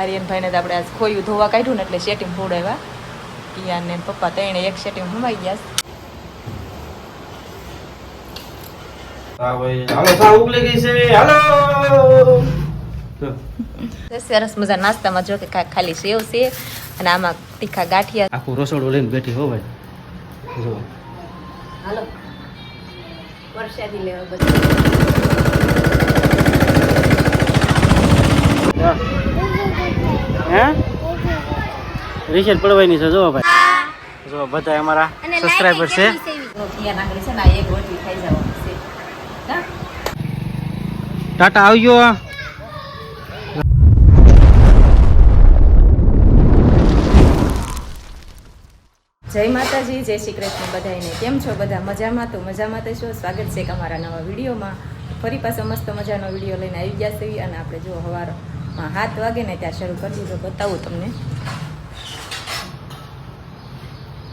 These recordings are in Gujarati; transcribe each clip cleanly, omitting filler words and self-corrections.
આર્યનભાઈને તો આપણે આજ ખોયું ધોવા કાઢ્યું ને એટલે સેટિંગ ફોડાવ્યા. કિયાન ને પપ્પા ત્રણે એક સેટિંગ હમાઈ ગયા. સરસ મજા નાસ્તામાં જો કે ખાલી સેવ છે અને આમાં તીખા ગાંઠિયા. આખું રસોડું લઈને બેઠી હો ભાઈ. જો હાલો વરસાદી લેવા બધું. હે રિશેલ પડવાની છે જો ભાઈ. જો બધા અમારા સબસ્ક્રાઇબર છે. કિયાન આગળ છે ને એક રોટી ખાઈ જવાનું છે. ટાટા આવજો. જય માતાજી, જય શ્રી કૃષ્ણ બધાને. કેમ છો બધા? મજામાં? તો મજામાં તો છો. સ્વાગત છે અમારા નવા વિડીયોમાં. ફરી પાછો મસ્ત મજાનો વિડીયો લઈને આવી ગયા છીએ અને આપણે જો સવારમાં 7 વાગે ને ત્યાં શરૂ કરી દીધો. બતાવું તમને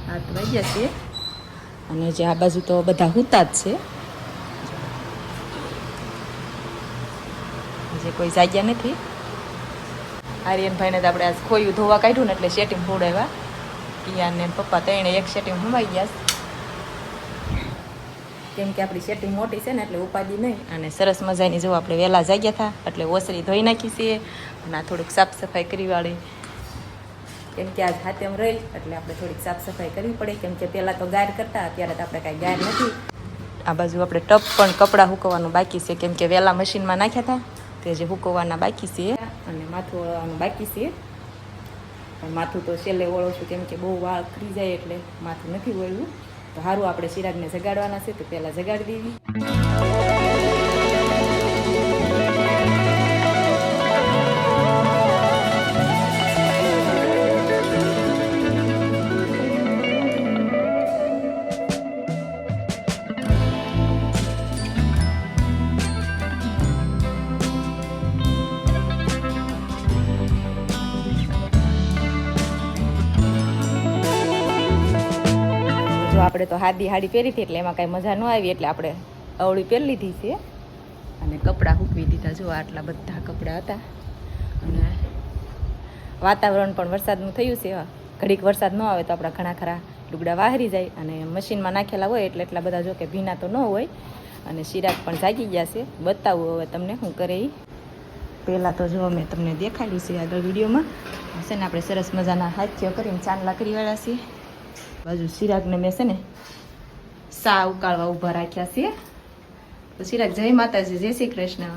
7 વાગ્યા છે અને જે આ બાજુ તો બધા હુતા જ છે, જે કોઈ જાગ્યા નથી. આર્યનભાઈને તો આપણે આજ ખોયું ધોવા કાઢ્યું ને એટલે સેટિંગ ફોડાવ્યા. કિયાન ને પપ્પા ત્રણે એક સેટિંગ હમાઈ ગયા. કેમ કે આપણી સેટિંગ મોટી છે ને એટલે ઉપાડી નહીં. અને સરસ મજાની જો આપણે વહેલા જાગ્યા હતા એટલે ઓસરી ધોઈ નાખી છીએ અને આ થોડીક સાફ સફાઈ કરી વાળી. કેમ કે આજ હાથેમ રહી એટલે આપણે થોડીક સાફ સફાઈ કરવી પડે. કેમ કે પહેલાં તો ગાર કરતા, અત્યારે તો આપણે કાંઈ ગાર નથી. આ બાજુ આપણે ટપ પણ કપડાં સૂકવવાનું બાકી છે, કેમ કે વહેલા મશીનમાં નાખ્યા હતા તે જે સૂકવવાના બાકી છે અને માથું વળવાનું બાકી છે. પણ માથું તો છેલ્લે વળું છું, કેમ કે બહુ વાળ ખરી જાય એટલે માથું નથી વળવું. તો સારું આપણે ચિરાગને જગાડવાના છે તો પહેલાં જગાડી દેવી. આપણે તો હાદી હાડી પહેરી હતી એટલે એમાં કાંઈ મજા ન આવી એટલે આપણે અવળી પહેરી લીધી છે અને કપડાં સૂકવી દીધા. જો આટલા બધા કપડાં હતા અને વાતાવરણ પણ વરસાદનું થયું છે. ઘડીક વરસાદ ન આવે તો આપણા ઘણા ખરા લુગડા વાહરી જાય અને મશીનમાં નાખેલા હોય એટલે એટલા બધા જો કે ભીના તો ન હોય. અને ચિરાગ પણ જાગી ગયા છે. બતાવું હવે તમને શું કરે એ. પહેલાં તો જો મેં તમને દેખાડ્યું છે આગળ વિડીયોમાં છે ને આપણે સરસ મજાના હાથીઓ કરીને ચાંદલા કરી વાળ્યા છીએ. બાજુ ચિરાગને મેં છે ને સા ઉકાળવા ઊભા રાખ્યા છે. તો ચિરાગ જય માતાજી, જય શ્રી કૃષ્ણ.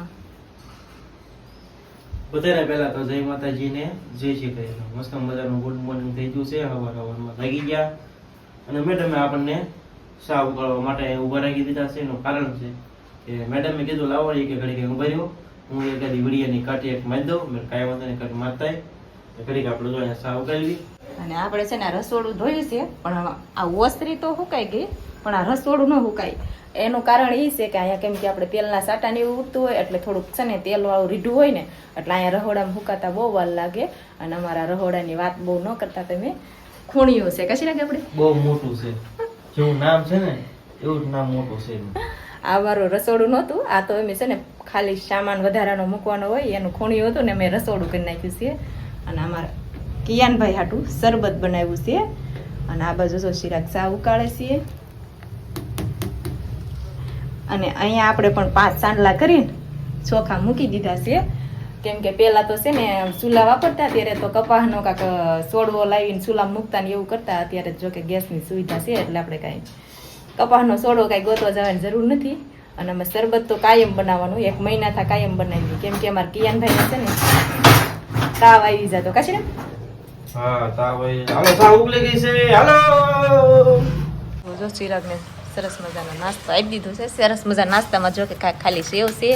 બધાને પહેલા તો જય માતાજીને જય શ્રી કૃષ્ણ. મસ્ત મજાનું ગુડ મોર્નિંગ થઈ ગયું છે. સવારમાં લાગી ગયા અને મેડમે આપણને સા ઉકાળવા માટે ઊભા રાખી દીધા છે. એનું કારણ છે કે મેડમે કીધું લાવો કે ઘડીક ઊભા રહ્યો, હું એકાદી વિડીયાની કાઢી એક મારી દઉં. મેં કાંઈ વાંધો નહીં કાઢી મારતા ઘડીક આપણે જો અહીંયા સા ઉકાળવી. અને આપણે છે ને આ રસોડું ધોયું છે પણ આ ઓસરી તો સુકાઈ ગઈ પણ આ રસોડું ન સુકાય. એનું કારણ એ છે કે અહીંયા કેમ કે આપણે તેલના સાટાને એવું ઉઠતું હોય એટલે થોડુંક છે ને તેલવાળું રીઢું હોય ને એટલે અહીંયા રહોડામાં સુકાતા બહુ વાર લાગે. અને અમારા રહોડાની વાત બહુ ન કરતા તમે. ખૂણિયું છે કશી લાગે આપણે બહુ મોટું છે, જેવું નામ છે ને એવું જ નામ મોટું છે. આ મારું રસોડું નહોતું, આ તો એમ છે ને ખાલી સામાન વધારાનો મૂકવાનો હોય એનું ખૂણિયું હતું ને મેં રસોડું કરી નાખ્યું છે. અને અમારા કિયાનભાઈ હાટું શરબત બનાવ્યું છે અને આ બાજુ તો ચિરાગ ચા ઉકાળે છીએ. અને અહીંયા આપણે પણ 5 સાંડલા કરીને ચોખા મૂકી દીધા છે. કેમ કે પહેલાં તો છે ને ચૂલા વાપરતા ત્યારે તો કપાસનો કાંક સોડવો લાવીને ચૂલા મૂકતા ને એવું કરતા. અત્યારે જો કે ગેસની સુવિધા છે એટલે આપણે કાંઈ કપાસનો સોડવો કાંઈ ગોતવા જવાની જરૂર નથી. અને અમે શરબત તો કાયમ બનાવવાનું, 1 મહિનાથી કાયમ બનાવી. કેમ કે અમારા કિયાનભાઈને છે ને તાવ આવી જતો કાશી ને. હા તાવ હાલો સા ઉકળી ગઈ છે. હાલો જો ચિરાગને સરસ મજાનો નાસ્તો આપી દીધો છે. સરસ મજા નાસ્તામાં જો કે ખાલી સેવ છે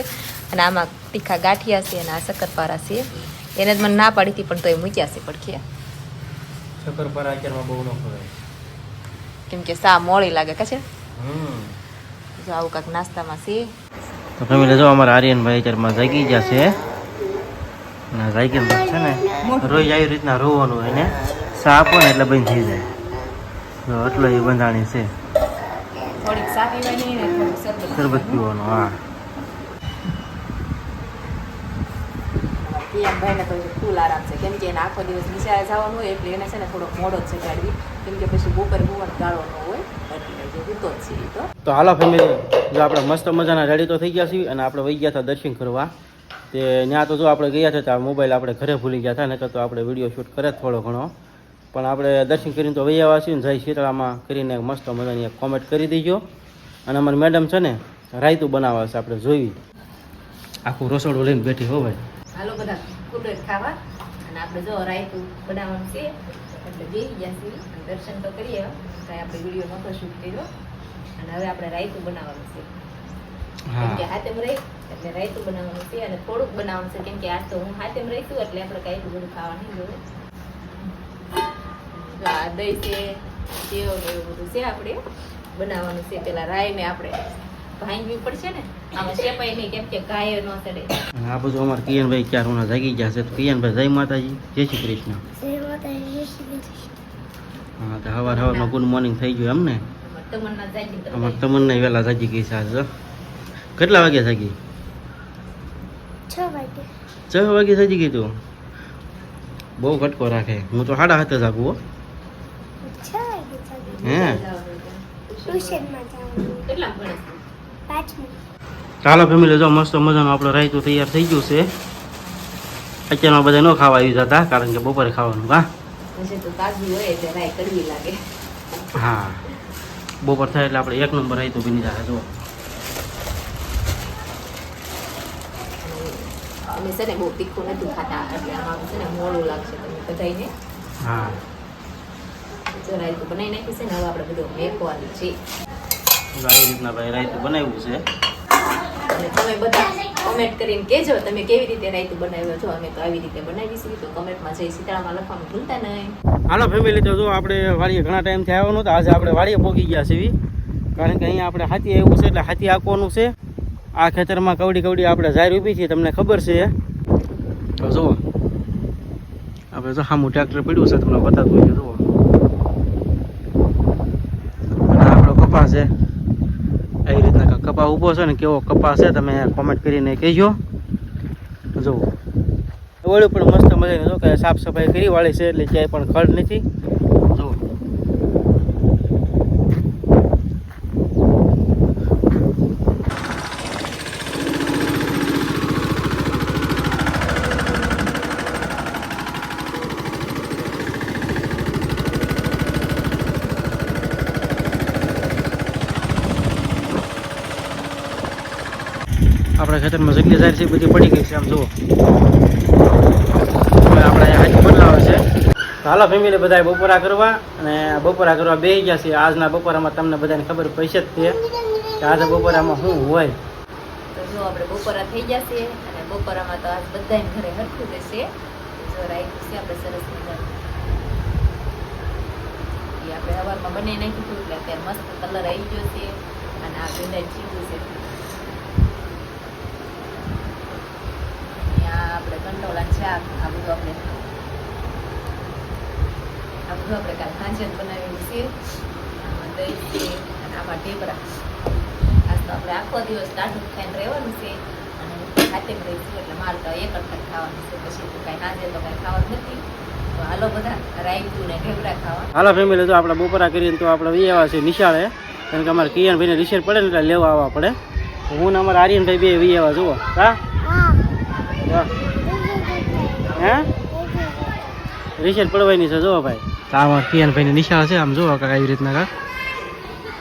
અને આમાં તીખા ગાંઠિયા છે અને આ શક્કરપારા છે. એને જ મને ના પાડી હતી પણ તોય મૂક્યા છે પડખે. શક્કરપારા અત્યારમાં બહુ ન ખવાય કેમ કે સા મોડી લાગે કાશે. જો આવું કાંઈક નાસ્તામાં છે. તો તમે જો અમારા આર્યનભાઈ અત્યારમાં જાગી ગયા છે અને જાગી છે ને રોજ આવી રીતના રોવાનું એને સા આપો ને એટલે બંધ થઈ જાય. જો એટલો એ બંધાણી છે. થોડીક સા પીવાની ને થોડુંક શરબત પીવાનું. હા કિયાનભાઈને તો ફૂલ આરામ છે કેમ કે એને આખો દિવસ નિશાળે જવાનું હોય એટલે એને છે ને થોડોક મોડો જ જગાડવી કેમ કે પછી બપોરે ભૂવાનો ગાળો ન હોય એટલે જે ભૂતો જ છે તો હાલો ફેમિલી, જો આપણે મસ્ત મજાના રેડી તો થઈ ગયા છીએ અને આપણે વહી ગયા હતા દર્શન કરવા. તે ત્યાં તો જો આપણે ગયા હતા ત્યાં મોબાઈલ આપણે ઘરે ભૂલી ગયા હતા ને તો આપણે વિડીયો શૂટ કરે થોડો ઘણો, પણ આપણે દર્શન કરીને તો વહી આવ્યા છીએ ને જય શીતળામાં કરીને મસ્ત મજાની એક કોમેન્ટ કરી દેજો. અને અમારી મેડમ છે ને રાયતું બનાવવા છે, આપણે જોઈ આખું રસોડું લઈને બેઠી હો ભાઈ. હાલો બધા કુદરત ખાવા અને આપણે જો રાયતું બનાવવાનું છે એટલે બેસી ગયા છીએ અને દર્શન તો કરીએ કાંઈ આપણે વિડીયો નહોતો શૂટ કર્યો અને હવે આપણે રાયતું બનાવવાનું છે કેમ કે હાથેમ રહી એટલે રાયતું બનાવવાનું છે અને થોડુંક બનાવવાનું છે કેમ કે આજ તો હું હાથેમ રહીશું એટલે આપણે કાંઈ એટલું બધું ખાવા નહીં જોઈએ. આ દહીં છે સેવ ને એવું બધું છે આપણે બનાવવાનું છે. પેલા રાઈને આપણે ભાંગવી પડશે ને આમાં શેપાય નહીં કેમ કે ગાય ન ચડે. આ બધું અમારે કિયનભાઈ ક્યાં હોના જાગી ગયા છે. તો કિયનભાઈ જય માતાજી, જય શ્રી કૃષ્ણ. હા તો હવારમાં ગુડ મોર્નિંગ થઈ ગયું એમ ને. અમારે તમન્ના વહેલા જાગી ગઈ છે આજે. કેટલા વાગે જાગી? 6 વાગે. 6 વાગે જાગી ગઈ તું? બહુ ઘટકો રાખે. હું તો 7:30 જાગું હો. 6 વાગે જાગી. હે ટ્યુશનમાં જાઉં. કેટલા ભણે? 5મી. ચાલો ફેમિલી, જો મસ્ત મજાનું આપણું રાયતું તૈયાર થઈ ગયું છે. અત્યારમાં બધા ન ખાવા આવી જતા કારણ કે બપોરે ખાવાનું. પછી તો તાજું હોય એટલે રાય કડવી લાગે. હા, બપોર થાય એટલે આપણે એક નંબર રાયતું બની જાય. જો અમે છે ને બહુ તીખું નથી ખાતા એટલે આમાં છે ને મોડું લાગશે તમને બધાને. હા, જો રાયતું બનાવી નાખ્યું છે ને હવે આપણે બધું મેકવાનું છે. આવી રીતના ભાઈ રાયતું બનાવ્યું છે. અને તમે બધા કમેન્ટ કરીને કહેજો તમે કેવી રીતે રાયતું બનાવ્યો છો. અમે તો આવી રીતે બનાવીશું તો કમેન્ટમાં જઈ સીતારામાં લખવાનું ભૂલતા નહીં. હાલો ફેમિલી, તો જો આપણે વાડીએ ઘણા ટાઈમથી આવ્યો નહોતો, આજે આપણે વાડીએ પહોંચી ગયા છીએ કારણ કે અહીંયા આપણે હાથી આવ્યું છે એટલે હાથી આંકવાનું છે. આ ખેતરમાં કવડી આપણે ઝાર ઊભી છે, તમને ખબર છે. તો જુઓ આપણે જો સામું ટ્રેક્ટર પડ્યું છે, તમને બતાવતું હોય જુઓ. અને આપણો કપાસ છે એવી રીતના કપા ઊભો છે ને કેવો કપાસ છે તમે કોમેન્ટ કરીને કહેજો. જુઓ ઓળું પણ મસ્ત મજાની જો કે સાફ સફાઈ કરી વાળી છે એટલે ક્યાંય પણ ખડ નથી. જુઓ આપણા ખેતરમાં જેટલી ઝાર છે બધી પડી ગઈ છે. આમ જુઓ હવે આપણે હાથી બદલાવે છે. હાલો ફેમિલી, બધા બપોરા કરવા અને બપોરા કરવા બેસી ગયા છે. આજના બપોરામાં તમને બધાને ખબર પડશે જ છે કે આજે બપોરામાં શું હોય. તો જો આપણે બપોરા થઈ જશે અને બપોરામાં તો આજ બધાને ઘરે હરખું રહેશે. જો રાયતું છે આપણે સરસ મજાનું એ આપણે સવારમાં બનાવી નાખ્યું એટલે અત્યારે મસ્ત કલર આવી ગયો છે અને આ ભીંડા ચીવું છે. આપણે કંટોળા શાક આ બધું આપણે કાલ સાંજે જ બનાવેલું છે. આમાં દહીં છે અને આમાં ઢેબરા. આજ તો આપણે આખો દિવસ ટાઢું ખાઈને રહેવાનું છે અને હાથેમ રહીશું એટલે મારે તો એક જ ખાવાનું છે. પછી તો કાંઈ સાંજે તો કાંઈ ખાવાનું નથી. તો હાલો બધા રાયતું ને ઢેબરા ખાવા. હાલો ફેમિલી, તો આપણે બપોરા કરીને તો આપણે વી આવ્યા છે નિશાળે કારણ કે અમારે કિયાનભાઈને રિસેટ પડે ને એટલે લેવા આવવા પડે. હું ને અમારા આર્યનભાઈ બે વી આવ્યા. જુઓ હા હે રિસેટ પડવાની છે. જુઓ ભાઈ આમાં કિયાનભાઈની નિશાળ છે. આમ જુઓ કાંક આવી રીતના કાંક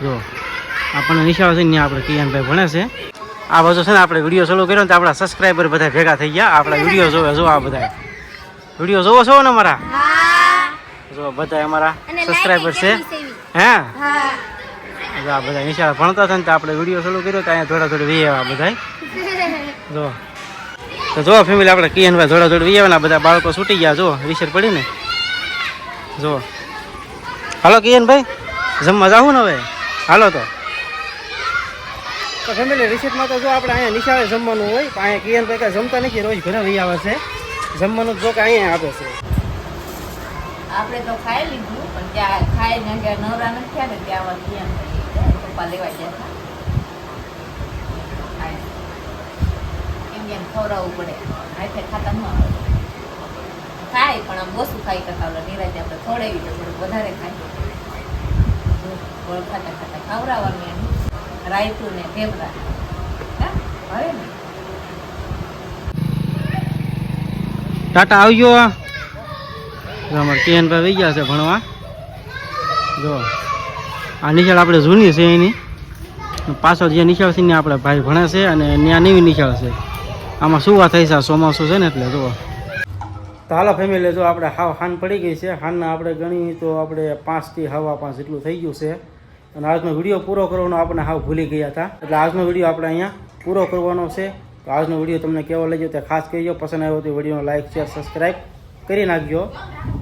જુઓ આપણને નિશાળ છે ને ત્યાં આપણે કિયાનભાઈ ભણે છે. આ બાજુ છે ને આપણે વિડીયો ચાલુ કર્યો ને તો આપણા સબસ્ક્રાઈબર બધા ભેગા થઈ ગયા. આપણા વિડીયો જોવે. જો આ બધા વિડીયો જોવો છો ને અમારા? જો બધા અમારા સબસ્ક્રાઈબર છે. હે જો આ બધા નિશાળ ભણતા હતા ને તો આપણે વિડીયો ચાલુ કર્યો તો અહીંયા થોડા વી આવ્યા બધા. જો તો જો ફેમિલી, આપણે કિયનભાઈ થોડા વી આવ્યા બધા બાળકો છૂટી ગયા. જો રિસેટ પડી ને. જો હાલો કિયનભાઈ જમવા જાવું ને હવે. હાલો તો ફેમિલી, રિસેટમાં તો જો આપણે અહીંયા નિશાળે જમવાનું હોય પણ અહીંયા કિયનભાઈ કાંઈ જમતા નથી, રોજ ઘરે વી આવે છે. જમવાનું જો કે અહીંયા આપે છે. આપણે તો ખાઈ લીધું પણ ત્યાં ખાઈને નવરા નથી થયા ને ત્યાં પપ્પા લેવા ગયા હતા. એમ ખવડાવવું પડે હાથે ખાતા ન આવે. ખાય પણ આમ ઓછું ખાઈ કરતા ઓલા નિરાતે આપણે ખવડાવી તો થોડુંક વધારે ખાય. ગોળ ખાતા ખાતા ખવડાવવાનું એમ રાયતું ને ઢેબરા હા ભાવે ને. ટાટા આવજો. અમારે કેનભાઈ વહી ગયા છે ભણવા. જો આ નિશાળ આપણે જૂની છે એની પાછળ જે નિશાળ છે ને આપણે ભાઈ ભણે છે અને ત્યાં નવી નિશાળ છે. આમાં સુવા થઈ છે ચોમાસું છે ને એટલે જુઓ. તો હાલો ફેમિલી, જો આપણે હાવ હાન પડી ગઈ છે. હાનના આપણે ગણી તો આપણે 5 થી 5:15 જેટલું થઈ ગયું છે. અને આજનો વિડીયો પૂરો કરવાનો આપણે હાવ ભૂલી ગયા હતા, એટલે આજનો વિડીયો આપણે અહીંયા પૂરો કરવાનો છે. તો આજનો વિડીયો તમને કેવો લાગ્યો તે ખાસ કહેજો. પસંદ આવ્યો તો વિડીયોનો લાઇક શેર સબસ્ક્રાઈબ કરી નાખજો.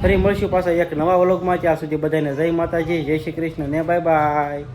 ફરી મળશું પાછા એક નવા વ્લોગમાં. ત્યાં સુધી બધાને જય માતાજી, જય શ્રી કૃષ્ણ ને બાય બાય.